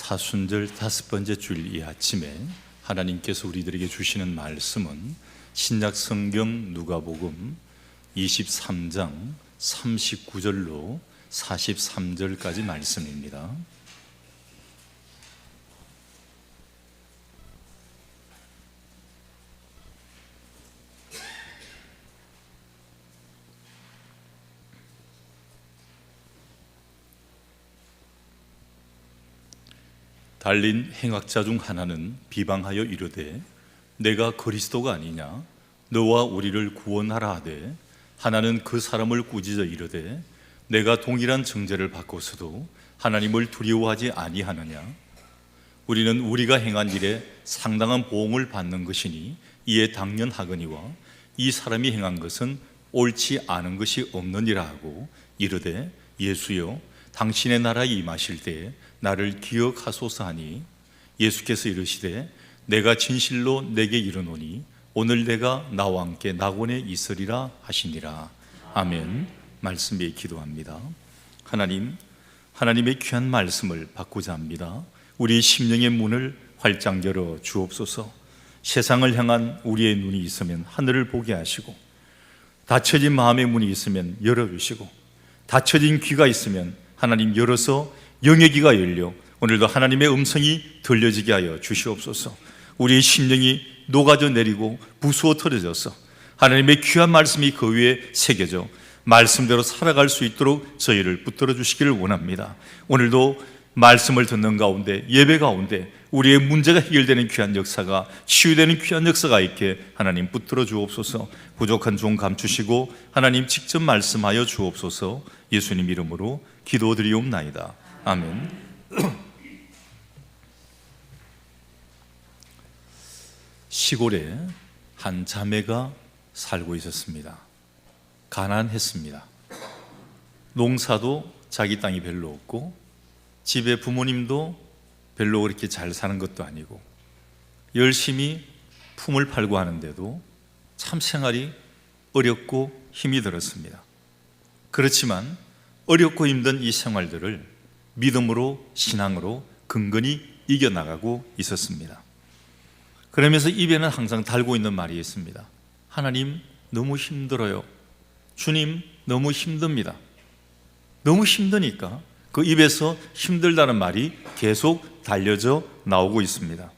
사순절 5번째 주일 이 아침에 하나님께서 우리들에게 주시는 말씀은 신약 성경 누가복음 23장 39절로 43절까지 말씀입니다. 달린 행악자 중 하나는 비방하여 이르되 내가 그리스도가 아니냐 너와 우리를 구원하라 하되 하나는 그 사람을 꾸짖어 이르되 내가 동일한 정죄를 받고서도 하나님을 두려워하지 아니하느냐 우리는 우리가 행한 일에 상당한 보응을 받는 것이니 이에 당연하거니와 이 사람이 행한 것은 옳지 않은 것이 없느니라 하고 이르되 예수여 당신의 나라에 임하실 때에 나를 기억하소서 하니 예수께서 이르시되 내가 진실로 내게 이르노니 오늘 내가 나와 함께 낙원에 있으리라 하시니라. 아멘. 말씀 위에 기도합니다. 하나님의 귀한 말씀을 받고자 합니다. 우리 심령의 문을 활짝 열어 주옵소서. 세상을 향한 우리의 눈이 있으면 하늘을 보게 하시고 닫혀진 마음의 문이 있으면 열어주시고 닫혀진 귀가 있으면 하나님 열어서 영의 귀가 열려 오늘도 하나님의 음성이 들려지게 하여 주시옵소서. 우리의 심령이 녹아져 내리고 부수어 터져져서 하나님의 귀한 말씀이 그 위에 새겨져 말씀대로 살아갈 수 있도록 저희를 붙들어 주시기를 원합니다. 오늘도 말씀을 듣는 가운데 예배 가운데 우리의 문제가 해결되는 귀한 역사가 치유되는 귀한 역사가 있게 하나님 붙들어 주옵소서. 부족한 종 감추시고 하나님 직접 말씀하여 주옵소서. 예수님 이름으로 기도드리옵나이다. 아멘. 시골에 한 자매가 살고 있었습니다. 가난했습니다. 농사도 자기 땅이 별로 없고 집에 부모님도 별로 그렇게 잘 사는 것도 아니고 열심히 품을 팔고 하는데도 참 생활이 어렵고 힘이 들었습니다. 그렇지만 어렵고 힘든 이 생활들을 믿음으로 신앙으로 근근히 이겨나가고 있었습니다. 그러면서 입에는 항상 달고 있는 말이 있습니다. 하나님 너무 힘들어요. 주님 너무 힘듭니다. 너무 힘드니까 그 입에서 힘들다는 말이 계속 달려져 나오고 있습니다.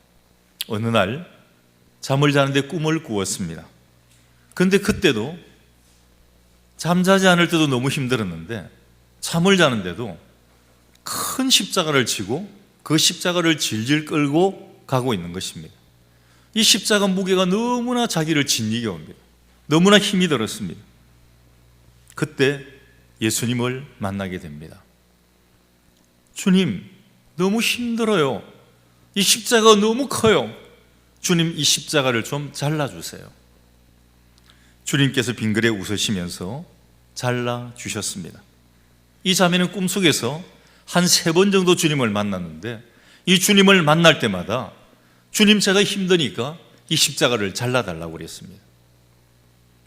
어느 날 잠을 자는데 꿈을 꾸었습니다. 그런데 그때도 잠자지 않을 때도 너무 힘들었는데 잠을 자는데도 큰 십자가를 지고 그 십자가를 질질 끌고 가고 있는 것입니다. 이 십자가 무게가 너무나 자기를 짓이게 옵니다. 너무나 힘이 들었습니다. 그때 예수님을 만나게 됩니다. 주님, 너무 힘들어요. 이 십자가가 너무 커요. 주님, 이 십자가를 좀 잘라주세요. 주님께서 빙그레 웃으시면서 잘라주셨습니다. 이 자매는 꿈속에서 한 3번 정도 주님을 만났는데 이 주님을 만날 때마다 주님 제가 힘드니까 이 십자가를 잘라달라고 그랬습니다.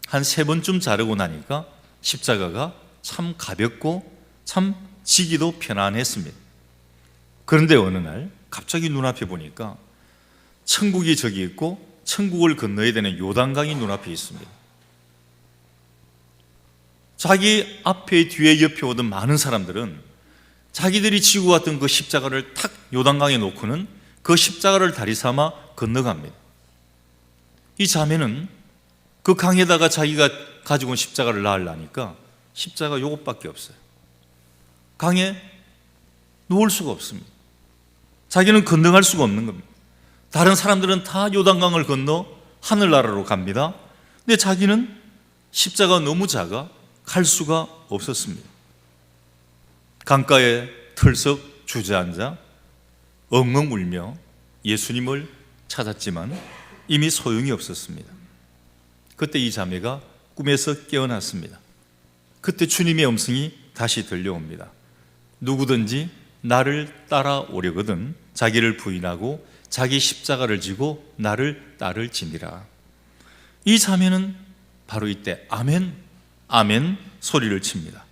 한 3번쯤 자르고 나니까 십자가가 참 가볍고 참 지기도 편안했습니다. 그런데 어느 날 갑자기 눈앞에 보니까 천국이 저기 있고 천국을 건너야 되는 요단강이 눈앞에 있습니다. 자기 앞에 뒤에 옆에 오던 많은 사람들은 자기들이 지고 왔던 그 십자가를 탁 요단강에 놓고는 그 십자가를 다리 삼아 건너갑니다. 이 자매는 그 강에다가 자기가 가지고 온 십자가를 놔으려니까 십자가 요것밖에 없어요. 강에 놓을 수가 없습니다. 자기는 건너갈 수가 없는 겁니다. 다른 사람들은 다 요단강을 건너 하늘나라로 갑니다. 근데 자기는 십자가가 너무 작아 갈 수가 없었습니다. 강가에 털썩 주저앉아 엉엉 울며 예수님을 찾았지만 이미 소용이 없었습니다. 그때 이 자매가 꿈에서 깨어났습니다. 그때 주님의 음성이 다시 들려옵니다. 누구든지 나를 따라오려거든 자기를 부인하고 자기 십자가를 지고 나를 따를지니라. 이 자매는 바로 이때 아멘, 아멘 소리를 칩니다.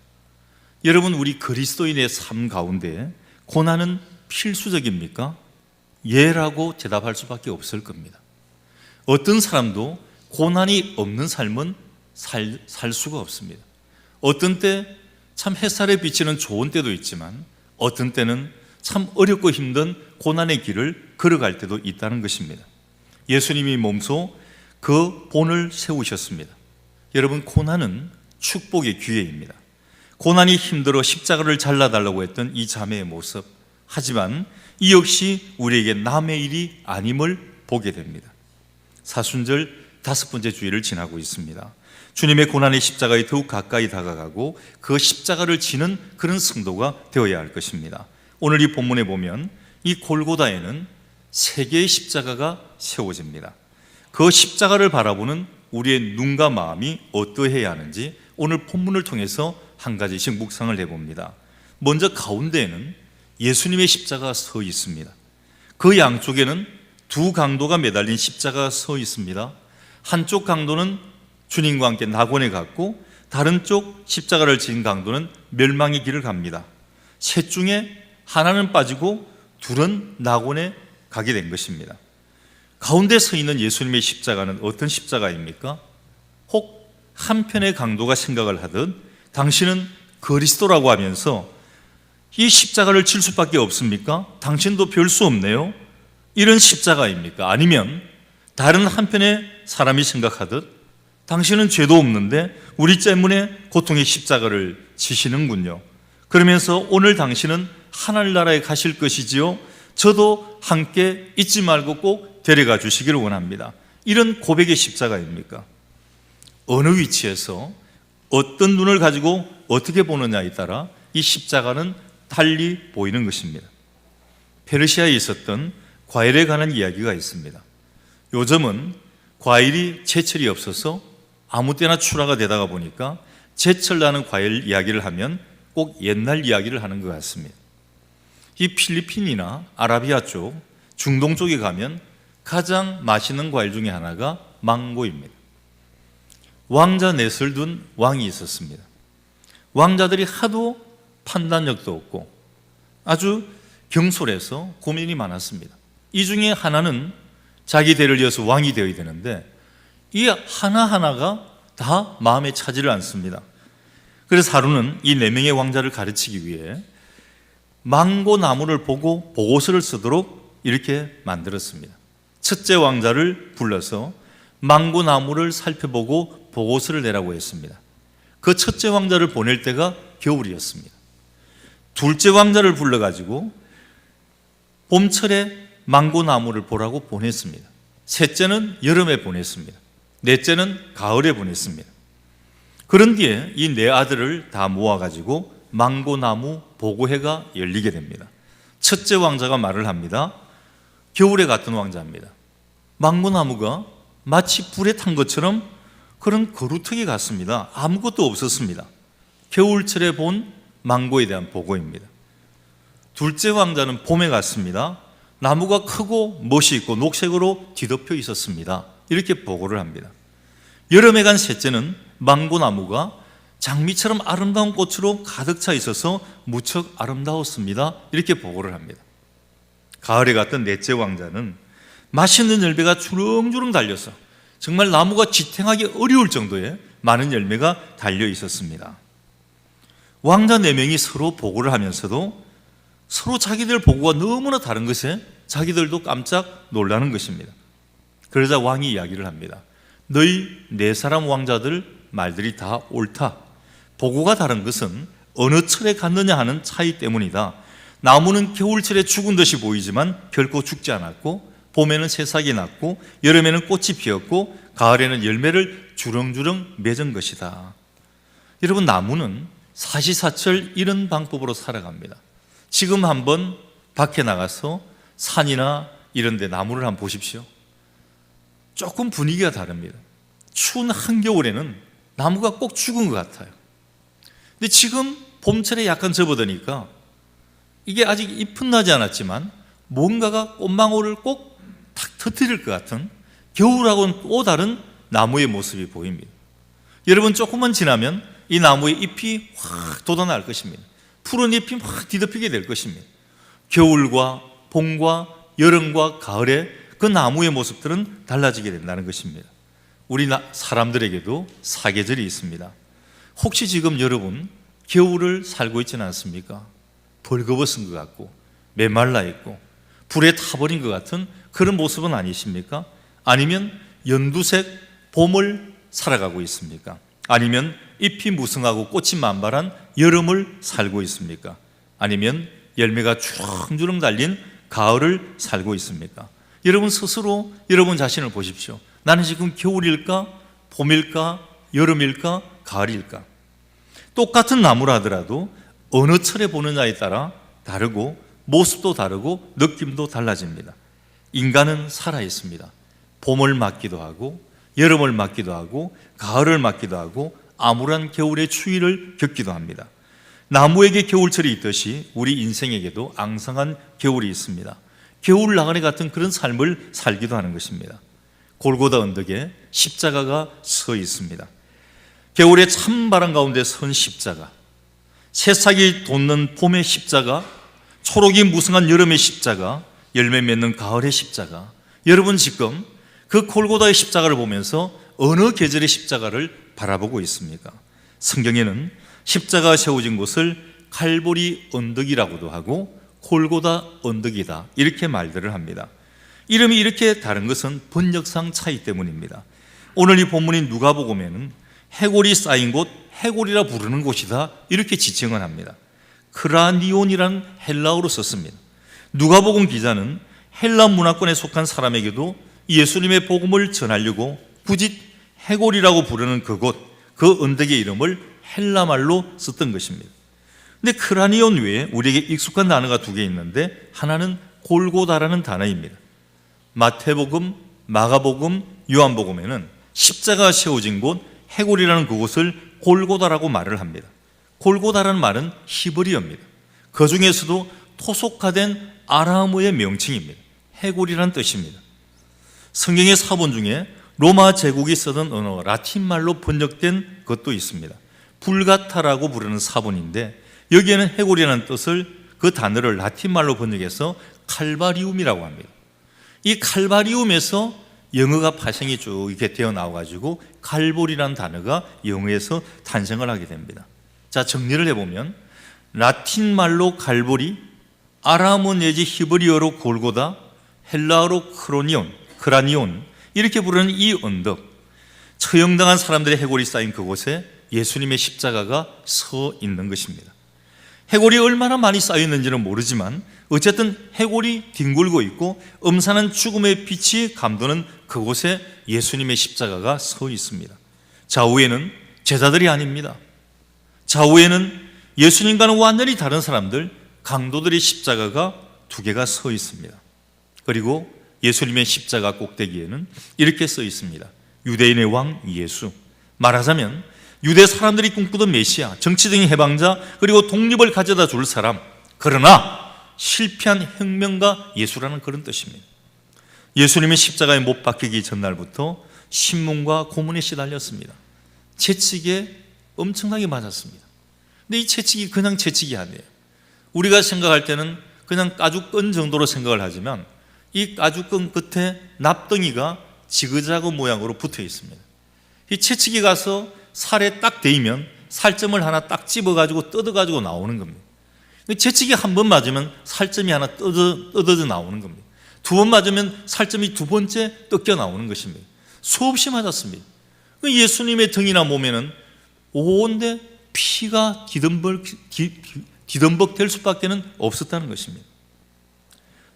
여러분, 우리 그리스도인의 삶 가운데 고난은 필수적입니까? 예라고 대답할 수밖에 없을 겁니다. 어떤 사람도 고난이 없는 삶은 살 수가 없습니다. 어떤 때 참 햇살에 비치는 좋은 때도 있지만 어떤 때는 참 어렵고 힘든 고난의 길을 걸어갈 때도 있다는 것입니다. 예수님이 몸소 그 본을 세우셨습니다. 여러분, 고난은 축복의 기회입니다. 고난이 힘들어 십자가를 잘라달라고 했던 이 자매의 모습, 하지만 이 역시 우리에게 남의 일이 아님을 보게 됩니다. 사순절 5번째 주일을 지나고 있습니다. 주님의 고난의 십자가에 더욱 가까이 다가가고 그 십자가를 지는 그런 성도가 되어야 할 것입니다. 오늘 이 본문에 보면 이 골고다에는 3개의 십자가가 세워집니다. 그 십자가를 바라보는 우리의 눈과 마음이 어떠해야 하는지 오늘 본문을 통해서 한 가지씩 묵상을 해봅니다. 먼저 가운데에는 예수님의 십자가가 서 있습니다. 그 양쪽에는 2 강도가 매달린 십자가가 서 있습니다. 한쪽 강도는 주님과 함께 낙원에 갔고 다른 쪽 십자가를 지은 강도는 멸망의 길을 갑니다. 셋 중에 하나는 빠지고 둘은 낙원에 가게 된 것입니다. 가운데 서 있는 예수님의 십자가는 어떤 십자가입니까? 혹 한편의 강도가 생각을 하듯 당신은 그리스도라고 하면서 이 십자가를 칠 수밖에 없습니까? 당신도 별 수 없네요. 이런 십자가입니까? 아니면 다른 한편의 사람이 생각하듯 당신은 죄도 없는데 우리 때문에 고통의 십자가를 지시는군요. 그러면서 오늘 당신은 하늘나라에 가실 것이지요. 저도 함께 잊지 말고 꼭 데려가 주시기를 원합니다. 이런 고백의 십자가입니까? 어느 위치에서 어떤 눈을 가지고 어떻게 보느냐에 따라 이 십자가는 달리 보이는 것입니다. 페르시아에 있었던 과일에 관한 이야기가 있습니다. 요즘은 과일이 제철이 없어서 아무 때나 출하가 되다가 보니까 제철 나는 과일 이야기를 하면 꼭 옛날 이야기를 하는 것 같습니다. 이 필리핀이나 아라비아 쪽, 중동 쪽에 가면 가장 맛있는 과일 중에 하나가 망고입니다. 왕자 넷을 둔 왕이 있었습니다. 왕자들이 하도 판단력도 없고 아주 경솔해서 고민이 많았습니다. 이 중에 하나는 자기 대를 이어서 왕이 되어야 되는데 이 하나하나가 다 마음에 차지를 않습니다. 그래서 하루는 이 4명의 왕자를 가르치기 위해 망고 나무를 보고 보고서를 쓰도록 이렇게 만들었습니다. 첫째 왕자를 불러서 망고 나무를 살펴보고 보고서를 내라고 했습니다. 그 첫째 왕자를 보낼 때가 겨울이었습니다. 둘째 왕자를 불러가지고 봄철에 망고 나무를 보라고 보냈습니다. 셋째는 여름에 보냈습니다. 넷째는 가을에 보냈습니다. 그런 뒤에 이 4 아들을 다 모아가지고 망고나무 보고회가 열리게 됩니다. 첫째 왕자가 말을 합니다. 겨울에 갔던 왕자입니다. 망고나무가 마치 불에 탄 것처럼 그런 거루터기 같습니다. 아무것도 없었습니다. 겨울철에 본 망고에 대한 보고입니다. 둘째 왕자는 봄에 갔습니다. 나무가 크고 멋이 있고 녹색으로 뒤덮여 있었습니다. 이렇게 보고를 합니다. 여름에 간 셋째는 망고나무가 장미처럼 아름다운 꽃으로 가득 차 있어서 무척 아름다웠습니다. 이렇게 보고를 합니다. 가을에 갔던 넷째 왕자는 맛있는 열매가 주렁주렁 달려서 정말 나무가 지탱하기 어려울 정도의 많은 열매가 달려 있었습니다. 왕자 4명이 서로 보고를 하면서도 서로 자기들 보고가 너무나 다른 것에 자기들도 깜짝 놀라는 것입니다. 그러자 왕이 이야기를 합니다. 너희 4사람 왕자들 말들이 다 옳다. 보고가 다른 것은 어느 철에 갔느냐 하는 차이 때문이다. 나무는 겨울철에 죽은 듯이 보이지만 결코 죽지 않았고 봄에는 새싹이 났고 여름에는 꽃이 피었고 가을에는 열매를 주렁주렁 맺은 것이다. 여러분, 나무는 사시사철 이런 방법으로 살아갑니다. 지금 한번 밖에 나가서 산이나 이런 데 나무를 한번 보십시오. 조금 분위기가 다릅니다. 추운 한겨울에는 나무가 꼭 죽은 것 같아요. 근데 지금 봄철에 약간 접어드니까 이게 아직 잎은 나지 않았지만 뭔가가 꽃망울을 꼭 탁 터뜨릴 것 같은 겨울하고는 또 다른 나무의 모습이 보입니다. 여러분, 조금만 지나면 이 나무의 잎이 확 돋아날 것입니다. 푸른 잎이 확 뒤덮이게 될 것입니다. 겨울과 봄과 여름과 가을에 그 나무의 모습들은 달라지게 된다는 것입니다. 우리 사람들에게도 사계절이 있습니다. 혹시 지금 여러분 겨울을 살고 있지는 않습니까? 벌거벗은 것 같고 메말라 있고 불에 타버린 것 같은 그런 모습은 아니십니까? 아니면 연두색 봄을 살아가고 있습니까? 아니면 잎이 무성하고 꽃이 만발한 여름을 살고 있습니까? 아니면 열매가 주렁주렁 달린 가을을 살고 있습니까? 여러분 스스로 여러분 자신을 보십시오. 나는 지금 겨울일까? 봄일까? 여름일까? 가을일까? 똑같은 나무라 하더라도 어느 철에 보느냐에 따라 다르고 모습도 다르고 느낌도 달라집니다. 인간은 살아있습니다. 봄을 맞기도 하고 여름을 맞기도 하고 가을을 맞기도 하고 암울한 겨울의 추위를 겪기도 합니다. 나무에게 겨울철이 있듯이 우리 인생에게도 앙상한 겨울이 있습니다. 겨울 나그네 같은 그런 삶을 살기도 하는 것입니다. 골고다 언덕에 십자가가 서 있습니다. 겨울의 찬바람 가운데 선 십자가, 새싹이 돋는 봄의 십자가, 초록이 무성한 여름의 십자가, 열매 맺는 가을의 십자가. 여러분 지금 그 골고다의 십자가를 보면서 어느 계절의 십자가를 바라보고 있습니까? 성경에는 십자가가 세워진 곳을 칼보리 언덕이라고도 하고 골고다 언덕이다 이렇게 말들을 합니다. 이름이 이렇게 다른 것은 번역상 차이 때문입니다. 오늘 이 본문인 누가복음에는 해골이 쌓인 곳, 해골이라 부르는 곳이다 이렇게 지칭을 합니다. 크라니온이라는 헬라어로 썼습니다. 누가복음 기자는 헬라 문화권에 속한 사람에게도 예수님의 복음을 전하려고 굳이 해골이라고 부르는 그곳, 그 언덕의 이름을 헬라말로 썼던 것입니다. 근데 크라니온 외에 우리에게 익숙한 단어가 두 개 있는데 하나는 골고다라는 단어입니다. 마태복음, 마가복음, 요한복음에는 십자가 세워진 곳 해골이라는 그곳을 골고다라고 말을 합니다. 골고다라는 말은 히브리어입니다. 그 중에서도 토속화된 아람어의 명칭입니다. 해골이라는 뜻입니다. 성경의 사본 중에 로마 제국이 쓰던 언어 라틴말로 번역된 것도 있습니다. 불가타라고 부르는 사본인데 여기에는 해골이라는 뜻을 그 단어를 라틴말로 번역해서 칼바리움이라고 합니다. 이 칼바리움에서 영어가 파생이 쭉 이렇게 되어 나와가지고 칼보리라는 단어가 영어에서 탄생을 하게 됩니다. 자, 정리를 해보면 라틴말로 칼보리, 아람어 내지 히브리어로 골고다, 헬라어로 크라니온 이렇게 부르는 이 언덕, 처형당한 사람들의 해골이 쌓인 그곳에 예수님의 십자가가 서 있는 것입니다. 해골이 얼마나 많이 쌓여 있는지는 모르지만 어쨌든 해골이 뒹굴고 있고 음산한 죽음의 빛이 감도는 그곳에 예수님의 십자가가 서 있습니다. 좌우에는 제자들이 아닙니다. 좌우에는 예수님과는 완전히 다른 사람들, 강도들의 십자가가 두 개가 서 있습니다. 그리고 예수님의 십자가 꼭대기에는 이렇게 써 있습니다. 유대인의 왕 예수. 말하자면 유대 사람들이 꿈꾸던 메시아, 정치적인 해방자, 그리고 독립을 가져다 줄 사람, 그러나 실패한 혁명가 예수라는 그런 뜻입니다. 예수님이 십자가에 못 박히기 전날부터 신문과 고문에 시달렸습니다. 채찍에 엄청나게 맞았습니다. 근데 이 채찍이 그냥 채찍이 아니에요. 우리가 생각할 때는 그냥 가죽끈 정도로 생각을 하지만 이 가죽끈 끝에 납덩이가 지그자그 모양으로 붙어 있습니다. 이 채찍이 가서 살에 딱 대이면 살점을 하나 딱 집어가지고 뜯어가지고 나오는 겁니다. 채찍이 한 번 맞으면 살점이 하나 뜯어져 나오는 겁니다. 두 번 맞으면 살점이 두 번째 뜯겨 나오는 것입니다. 수없이 맞았습니다. 예수님의 등이나 몸에는 온데 피가 디덤벅 될 수밖에 없었다는 것입니다.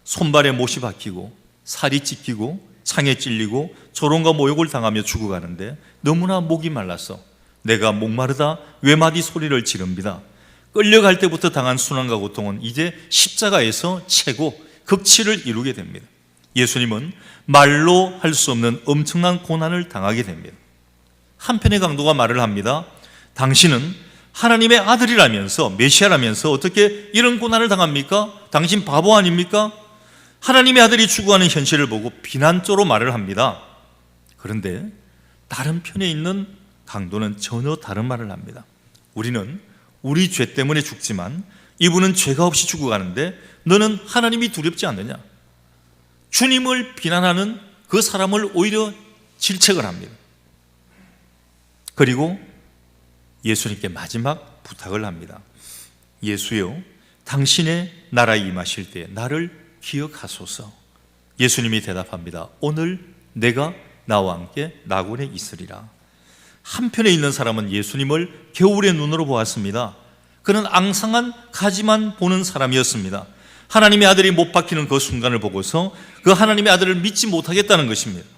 손발에 못이 박히고 살이 찢기고 창에 찔리고 조롱과 모욕을 당하며 죽어가는데 너무나 목이 말라서 내가 목마르다 외마디 소리를 지릅니다. 끌려갈 때부터 당한 순환과 고통은 이제 십자가에서 최고 극치를 이루게 됩니다. 예수님은 말로 할 수 없는 엄청난 고난을 당하게 됩니다. 한편의 강도가 말을 합니다. 당신은 하나님의 아들이라면서 메시아라면서 어떻게 이런 고난을 당합니까? 당신 바보 아닙니까? 하나님의 아들이 죽어가는 현실을 보고 비난조로 말을 합니다. 그런데 다른 편에 있는 강도는 전혀 다른 말을 합니다. 우리는 우리 죄 때문에 죽지만 이분은 죄가 없이 죽어가는데 너는 하나님이 두렵지 않느냐? 주님을 비난하는 그 사람을 오히려 질책을 합니다. 그리고 예수님께 마지막 부탁을 합니다. 예수여, 당신의 나라에 임하실 때 나를 기억하소서. 예수님이 대답합니다. 오늘 내가 나와 함께 낙원에 있으리라. 한편에 있는 사람은 예수님을 겨울의 눈으로 보았습니다. 그는 앙상한 가지만 보는 사람이었습니다. 하나님의 아들이 못 박히는 그 순간을 보고서 그 하나님의 아들을 믿지 못하겠다는 것입니다.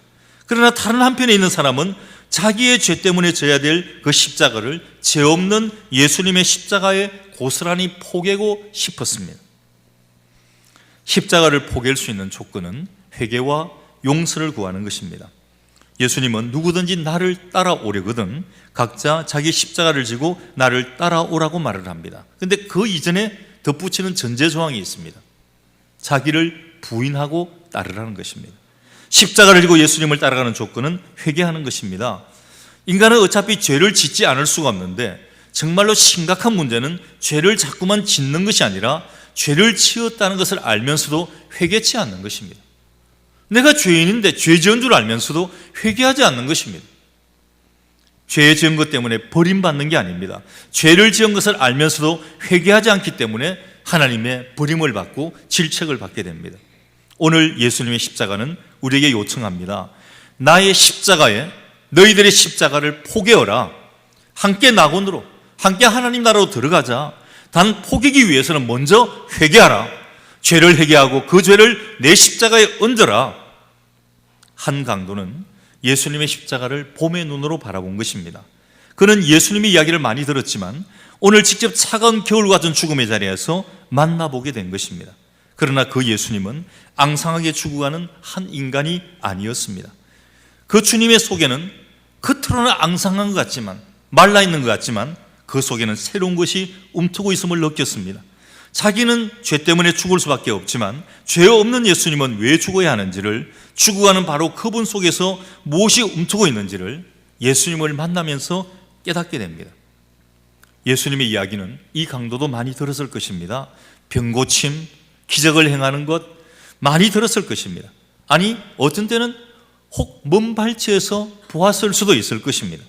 그러나 다른 한편에 있는 사람은 자기의 죄 때문에 져야 될 그 십자가를 죄 없는 예수님의 십자가에 고스란히 포개고 싶었습니다. 십자가를 포갤 수 있는 조건은 회개와 용서를 구하는 것입니다. 예수님은 누구든지 나를 따라오려거든 각자 자기 십자가를 지고 나를 따라오라고 말을 합니다. 그런데 그 이전에 덧붙이는 전제 조항이 있습니다. 자기를 부인하고 따르라는 것입니다. 십자가를 지고 예수님을 따라가는 조건은 회개하는 것입니다. 인간은 어차피 죄를 짓지 않을 수가 없는데 정말로 심각한 문제는 죄를 자꾸만 짓는 것이 아니라 죄를 지었다는 것을 알면서도 회개치 않는 것입니다. 내가 죄인인데 죄 지은 줄 알면서도 회개하지 않는 것입니다. 죄 지은 것 때문에 버림받는 게 아닙니다. 죄를 지은 것을 알면서도 회개하지 않기 때문에 하나님의 버림을 받고 질책을 받게 됩니다. 오늘 예수님의 십자가는 우리에게 요청합니다. 나의 십자가에 너희들의 십자가를 포개어라. 함께 낙원으로, 함께 하나님 나라로 들어가자. 단 포기기 위해서는 먼저 회개하라. 죄를 회개하고 그 죄를 내 십자가에 얹어라. 한 강도는 예수님의 십자가를 봄의 눈으로 바라본 것입니다. 그는 예수님의 이야기를 많이 들었지만 오늘 직접 차가운 겨울 같은 죽음의 자리에서 만나보게 된 것입니다. 그러나 그 예수님은 앙상하게 죽어가는 한 인간이 아니었습니다. 그 주님의 속에는 겉으로는 앙상한 것 같지만, 말라있는 것 같지만 그 속에는 새로운 것이 움트고 있음을 느꼈습니다. 자기는 죄 때문에 죽을 수밖에 없지만 죄 없는 예수님은 왜 죽어야 하는지를, 죽어가는 바로 그분 속에서 무엇이 움트고 있는지를 예수님을 만나면서 깨닫게 됩니다. 예수님의 이야기는 이 강도도 많이 들었을 것입니다. 병고침, 기적을 행하는 것 많이 들었을 것입니다. 아니, 어떤 때는 혹 먼 발치에서 보았을 수도 있을 것입니다.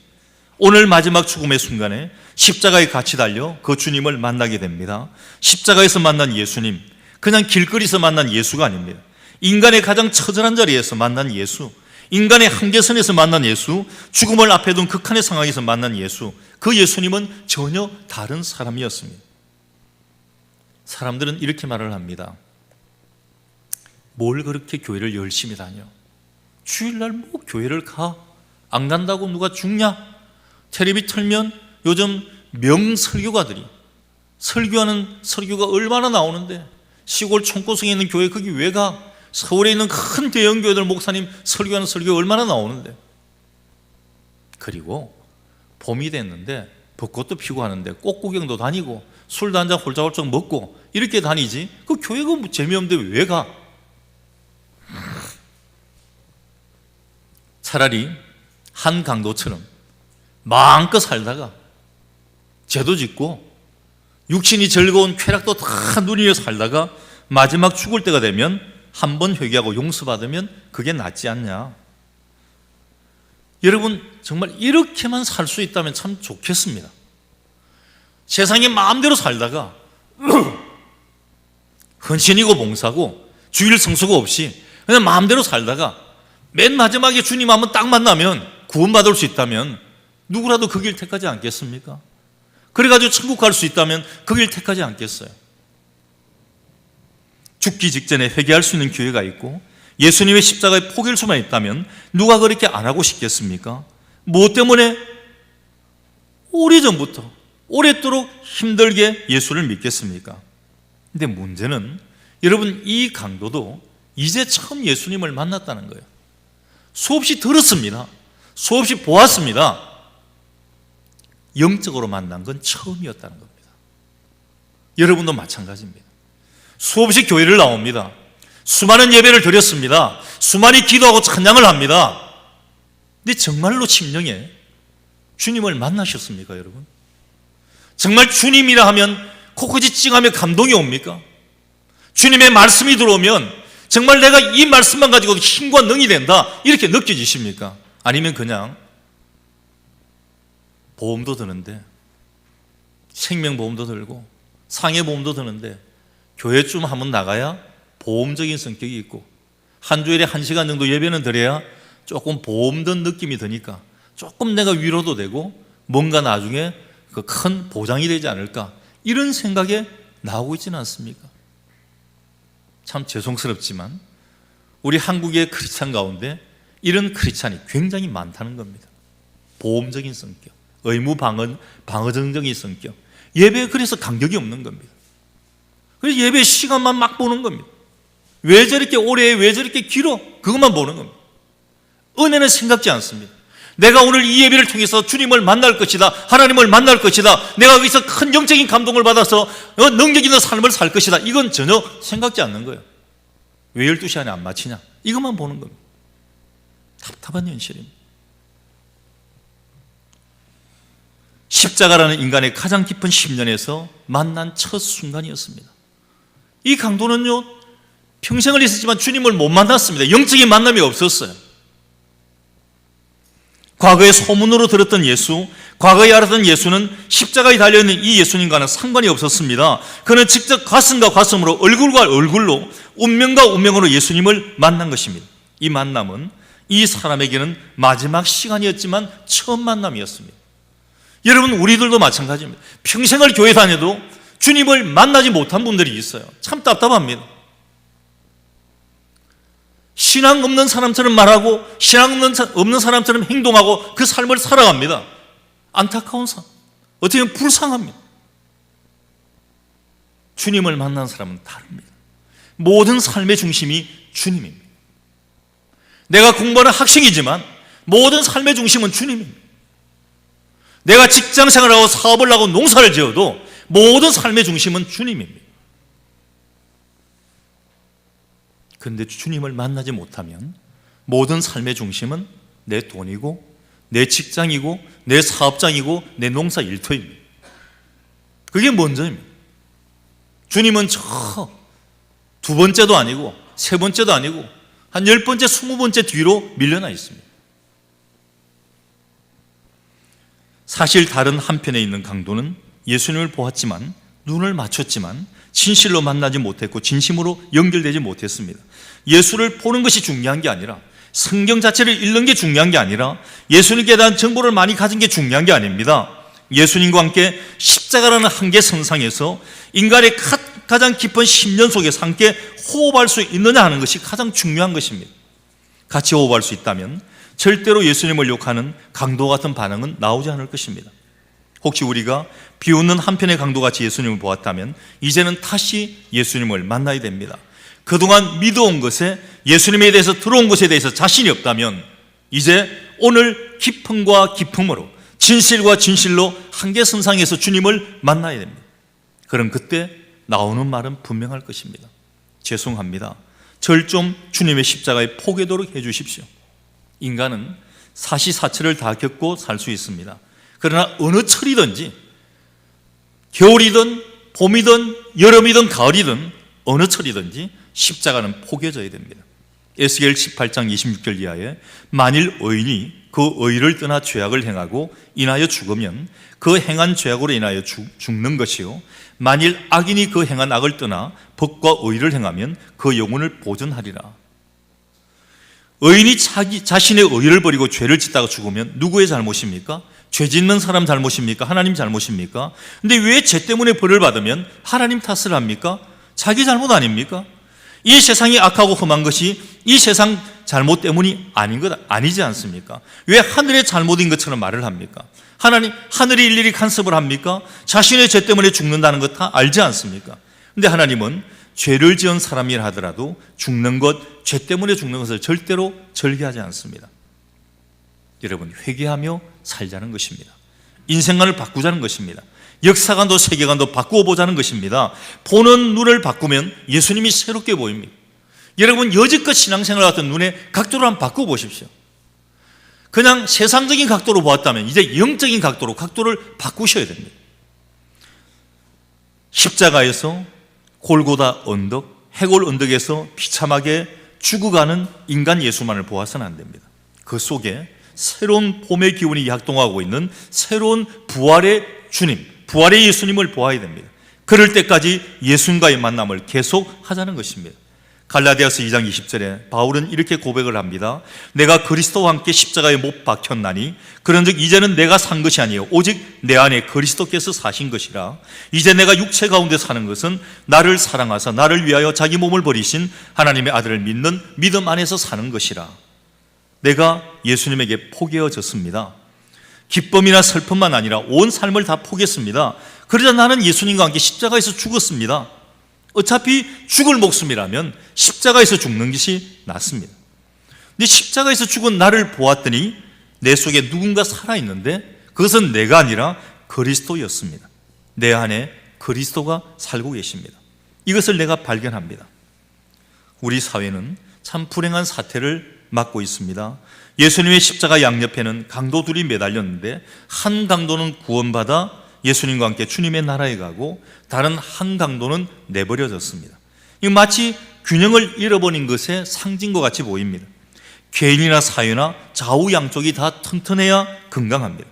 오늘 마지막 죽음의 순간에 십자가에 같이 달려 그 주님을 만나게 됩니다. 십자가에서 만난 예수님, 그냥 길거리에서 만난 예수가 아닙니다. 인간의 가장 처절한 자리에서 만난 예수, 인간의 한계선에서 만난 예수, 죽음을 앞에 둔 극한의 상황에서 만난 예수, 그 예수님은 전혀 다른 사람이었습니다. 사람들은 이렇게 말을 합니다. 뭘 그렇게 교회를 열심히 다녀? 주일날 뭐 교회를 가? 안 간다고 누가 죽냐? 텔레비 틀면 요즘 명설교가들이 설교하는 설교가 얼마나 나오는데 시골 총고성에 있는 교회 거기 왜 가? 서울에 있는 큰 대형 교회들 목사님 설교하는 설교 얼마나 나오는데. 그리고 봄이 됐는데 벚꽃도 피고 하는데 꽃 구경도 다니고 술도 한잔 홀짝홀짝 먹고 이렇게 다니지 그 교회가 뭐 재미없는데 왜 가? 차라리 한 강도처럼 마음껏 살다가 죄도 짓고 육신이 즐거운 쾌락도 다 누리며 살다가 마지막 죽을 때가 되면 한번 회개하고 용서받으면 그게 낫지 않냐. 여러분 정말 이렇게만 살 수 있다면 참 좋겠습니다. 세상에 마음대로 살다가 헌신이고 봉사고 주일 성수고 없이 그냥 마음대로 살다가 맨 마지막에 주님 한번 딱 만나면 구원받을 수 있다면 누구라도 그 길 택하지 않겠습니까? 그래가지고 천국 갈 수 있다면 그 길 택하지 않겠어요? 죽기 직전에 회개할 수 있는 기회가 있고 예수님의 십자가에 포기할 수만 있다면 누가 그렇게 안 하고 싶겠습니까? 무엇 때문에 오래전부터 오랫도록 힘들게 예수를 믿겠습니까? 근데 문제는 여러분 이 강도도 이제 처음 예수님을 만났다는 거예요. 수없이 들었습니다. 수없이 보았습니다. 영적으로 만난 건 처음이었다는 겁니다. 여러분도 마찬가지입니다. 수없이 교회를 나옵니다. 수많은 예배를 드렸습니다. 수많이 기도하고 찬양을 합니다. 근데 정말로 심령에 주님을 만나셨습니까, 여러분? 정말 주님이라 하면 코코지 찡하며 감동이 옵니까? 주님의 말씀이 들어오면 정말 내가 이 말씀만 가지고도 힘과 능이 된다 이렇게 느껴지십니까? 아니면 그냥 보험도 드는데, 생명보험도 들고 상해보험도 드는데 교회 좀 한번 나가야 보험적인 성격이 있고 한 주일에 1시간 정도 예배는 드려야 조금 보험 든 느낌이 드니까 조금 내가 위로도 되고 뭔가 나중에 그 큰 보장이 되지 않을까, 이런 생각에 나오고 있지는 않습니까? 참 죄송스럽지만 우리 한국의 크리스찬 가운데 이런 크리스찬이 굉장히 많다는 겁니다. 보험적인 성격, 의무 방어적인 성격, 예배에 그래서 간격이 없는 겁니다. 그래서 예배 시간만 막 보는 겁니다. 왜 저렇게 오래, 왜 저렇게 길어? 그것만 보는 겁니다. 은혜는 생각지 않습니다. 내가 오늘 이 예배를 통해서 주님을 만날 것이다, 하나님을 만날 것이다, 내가 여기서 큰 영적인 감동을 받아서 능력 있는 삶을 살 것이다, 이건 전혀 생각지 않는 거예요. 왜 12시 안에 안 마치냐? 이것만 보는 겁니다. 답답한 현실입니다. 십자가라는 인간의 가장 깊은 심년에서 만난 첫 순간이었습니다. 이 강도는요, 평생을 있었지만 주님을 못 만났습니다. 영적인 만남이 없었어요. 과거에 소문으로 들었던 예수, 과거에 알았던 예수는 십자가에 달려있는 이 예수님과는 상관이 없었습니다. 그는 직접 가슴과 가슴으로, 얼굴과 얼굴로, 운명과 운명으로 예수님을 만난 것입니다. 이 만남은 이 사람에게는 마지막 시간이었지만 처음 만남이었습니다. 여러분, 우리들도 마찬가지입니다. 평생을 교회 다녀도 주님을 만나지 못한 분들이 있어요. 참 답답합니다. 신앙 없는 사람처럼 말하고 신앙 없는 사람처럼 행동하고 그 삶을 살아갑니다. 안타까운 삶, 어떻게 보면 불쌍합니다. 주님을 만난 사람은 다릅니다. 모든 삶의 중심이 주님입니다. 내가 공부하는 학생이지만 모든 삶의 중심은 주님입니다. 내가 직장생활을 하고 사업을 하고 농사를 지어도 모든 삶의 중심은 주님입니다. 그런데 주님을 만나지 못하면 모든 삶의 중심은 내 돈이고 내 직장이고 내 사업장이고 내 농사 일터입니다. 그게 먼저입니다. 주님은 저 두 번째도 아니고 세 번째도 아니고 한 10번째, 20번째 뒤로 밀려나 있습니다. 사실 다른 한편에 있는 강도는 예수님을 보았지만, 눈을 맞췄지만 진실로 만나지 못했고 진심으로 연결되지 못했습니다. 예수를 보는 것이 중요한 게 아니라, 성경 자체를 읽는 게 중요한 게 아니라, 예수님께 대한 정보를 많이 가진 게 중요한 게 아닙니다. 예수님과 함께 십자가라는 한계 선상에서 인간의 가장 깊은 심년 속에서 함께 호흡할 수 있느냐 하는 것이 가장 중요한 것입니다. 같이 호흡할 수 있다면 절대로 예수님을 욕하는 강도 같은 반응은 나오지 않을 것입니다. 혹시 우리가 비웃는 한편의 강도같이 예수님을 보았다면 이제는 다시 예수님을 만나야 됩니다. 그동안 믿어온 것에, 예수님에 대해서 들어온 것에 대해서 자신이 없다면 이제 오늘 기쁨과 기쁨으로, 진실과 진실로 한계선상에서 주님을 만나야 됩니다. 그럼 그때 나오는 말은 분명할 것입니다. 죄송합니다, 절 좀 주님의 십자가에 포개도록 해주십시오. 인간은 사시사철을 다 겪고 살 수 있습니다. 그러나 어느 철이든지, 겨울이든 봄이든 여름이든 가을이든 어느 철이든지 십자가는 포개져야 됩니다. 에스겔 18장 26절 이하에 만일 의인이 그 의를 떠나 죄악을 행하고 인하여 죽으면 그 행한 죄악으로 인하여 죽는 것이요, 만일 악인이 그 행한 악을 떠나 법과 의를 행하면 그 영혼을 보존하리라. 의인이 자신의 의를 버리고 죄를 짓다가 죽으면 누구의 잘못입니까? 죄 짓는 사람 잘못입니까? 하나님 잘못입니까? 근데 왜 죄 때문에 벌을 받으면 하나님 탓을 합니까? 자기 잘못 아닙니까? 이 세상이 악하고 험한 것이 이 세상 잘못 때문이 아니지 않습니까? 왜 하늘의 잘못인 것처럼 말을 합니까? 하늘이 일일이 간섭을 합니까? 자신의 죄 때문에 죽는다는 것 다 알지 않습니까? 근데 하나님은 죄를 지은 사람이라 하더라도 죽는 것, 죄 때문에 죽는 것을 절대로 절개하지 않습니다. 여러분, 회개하며 살자는 것입니다. 인생관을 바꾸자는 것입니다. 역사관도 세계관도 바꾸어 보자는 것입니다. 보는 눈을 바꾸면 예수님이 새롭게 보입니다. 여러분, 여지껏 신앙생활 같은 눈의 각도를 한번 바꾸어 보십시오. 그냥 세상적인 각도로 보았다면 이제 영적인 각도로 각도를 바꾸셔야 됩니다. 십자가에서 골고다 언덕, 해골 언덕에서 비참하게 죽어가는 인간 예수만을 보아서는 안 됩니다. 그 속에 새로운 봄의 기운이 약동하고 있는 새로운 부활의 주님, 부활의 예수님을 보아야 됩니다. 그럴 때까지 예수님과의 만남을 계속하자는 것입니다. 갈라디아서 2장 20절에 바울은 이렇게 고백을 합니다. 내가 그리스도와 함께 십자가에 못 박혔나니 그런즉 이제는 내가 산 것이 아니요 오직 내 안에 그리스도께서 사신 것이라. 이제 내가 육체 가운데 사는 것은 나를 사랑하사 나를 위하여 자기 몸을 버리신 하나님의 아들을 믿는 믿음 안에서 사는 것이라. 내가 예수님에게 포기해졌습니다. 기쁨이나 슬픔만 아니라 온 삶을 다 포기했습니다. 그러자 나는 예수님과 함께 십자가에서 죽었습니다. 어차피 죽을 목숨이라면 십자가에서 죽는 것이 낫습니다. 근데 십자가에서 죽은 나를 보았더니 내 속에 누군가 살아있는데 그것은 내가 아니라 그리스도였습니다. 내 안에 그리스도가 살고 계십니다. 이것을 내가 발견합니다. 우리 사회는 참 불행한 사태를 맞고 있습니다. 예수님의 십자가 양옆에는 강도 둘이 매달렸는데 한 강도는 구원받아 예수님과 함께 주님의 나라에 가고 다른 한 강도는 내버려졌습니다. 이 마치 균형을 잃어버린 것의 상징과 같이 보입니다. 개인이나 사회나 좌우 양쪽이 다 튼튼해야 건강합니다.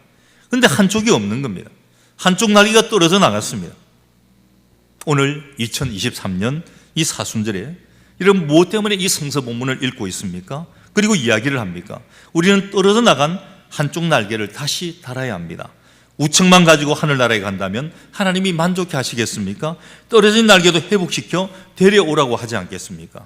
그런데 한쪽이 없는 겁니다. 한쪽 날개가 떨어져 나갔습니다. 오늘 2023년 이 사순절에 이런 무엇 때문에 이 성서 본문을 읽고 있습니까? 그리고 이야기를 합니까? 우리는 떨어져 나간 한쪽 날개를 다시 달아야 합니다. 우측만 가지고 하늘나라에 간다면 하나님이 만족해 하시겠습니까? 떨어진 날개도 회복시켜 데려오라고 하지 않겠습니까?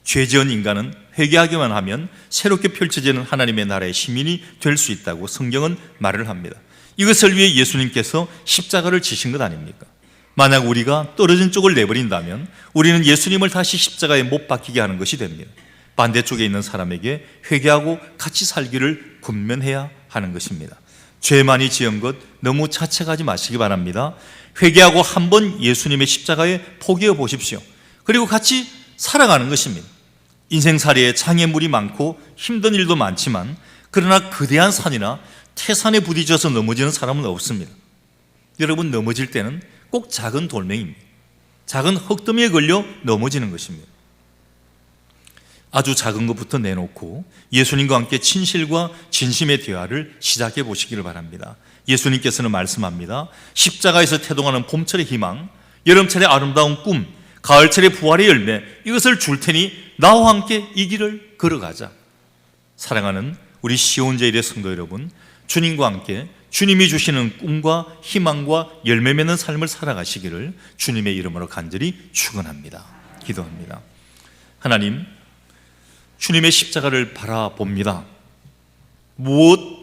죄 지은 인간은 회개하기만 하면 새롭게 펼쳐지는 하나님의 나라의 시민이 될 수 있다고 성경은 말을 합니다. 이것을 위해 예수님께서 십자가를 지신 것 아닙니까? 만약 우리가 떨어진 쪽을 내버린다면 우리는 예수님을 다시 십자가에 못 박히게 하는 것이 됩니다. 반대쪽에 있는 사람에게 회개하고 같이 살기를 권면해야 하는 것입니다. 죄 많이 지은 것 너무 자책하지 마시기 바랍니다. 회개하고 한번 예수님의 십자가에 포기해 보십시오. 그리고 같이 살아가는 것입니다. 인생살이에 장애물이 많고 힘든 일도 많지만 그러나 거대한 산이나 태산에 부딪혀서 넘어지는 사람은 없습니다. 여러분, 넘어질 때는 꼭 작은 돌멩이입니다. 작은 흙더미에 걸려 넘어지는 것입니다. 아주 작은 것부터 내놓고 예수님과 함께 진실과 진심의 대화를 시작해 보시기를 바랍니다. 예수님께서는 말씀합니다. 십자가에서 태동하는 봄철의 희망, 여름철의 아름다운 꿈, 가을철의 부활의 열매, 이것을 줄 테니 나와 함께 이 길을 걸어가자. 사랑하는 우리 시온제일의 성도 여러분, 주님과 함께 주님이 주시는 꿈과 희망과 열매 맺는 삶을 살아가시기를 주님의 이름으로 간절히 축원합니다. 기도합니다. 하나님, 주님의 십자가를 바라봅니다.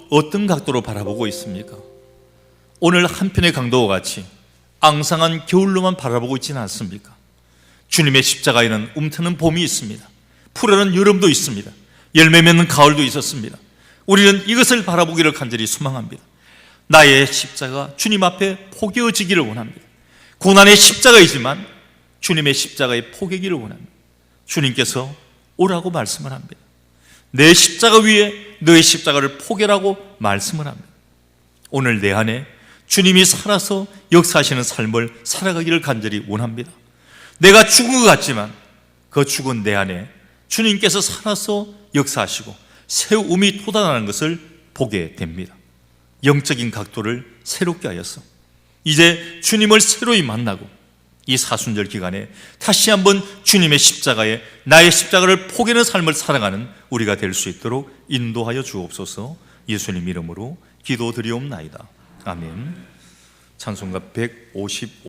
어떤 각도로 바라보고 있습니까? 오늘 한편의 강도와 같이 앙상한 겨울로만 바라보고 있지는 않습니까? 주님의 십자가에는 움트는 봄이 있습니다. 푸르는 여름도 있습니다. 열매 맺는 가을도 있었습니다. 우리는 이것을 바라보기를 간절히 소망합니다. 나의 십자가 주님 앞에 포개어지기를 원합니다. 고난의 십자가이지만 주님의 십자가에 포개기를 원합니다. 주님께서 오라고 말씀을 합니다. 내 십자가 위에 너의 십자가를 포개라고 말씀을 합니다. 오늘 내 안에 주님이 살아서 역사하시는 삶을 살아가기를 간절히 원합니다. 내가 죽은 것 같지만 그 죽은 내 안에 주님께서 살아서 역사하시고 새움이 돋아나는 것을 보게 됩니다. 영적인 각도를 새롭게 하여서 이제 주님을 새로이 만나고 이 사순절 기간에 다시 한번 주님의 십자가에 나의 십자가를 포개는 삶을 살아가는 우리가 될 수 있도록 인도하여 주옵소서. 예수님 이름으로 기도드리옵나이다. 아멘. 찬송가 155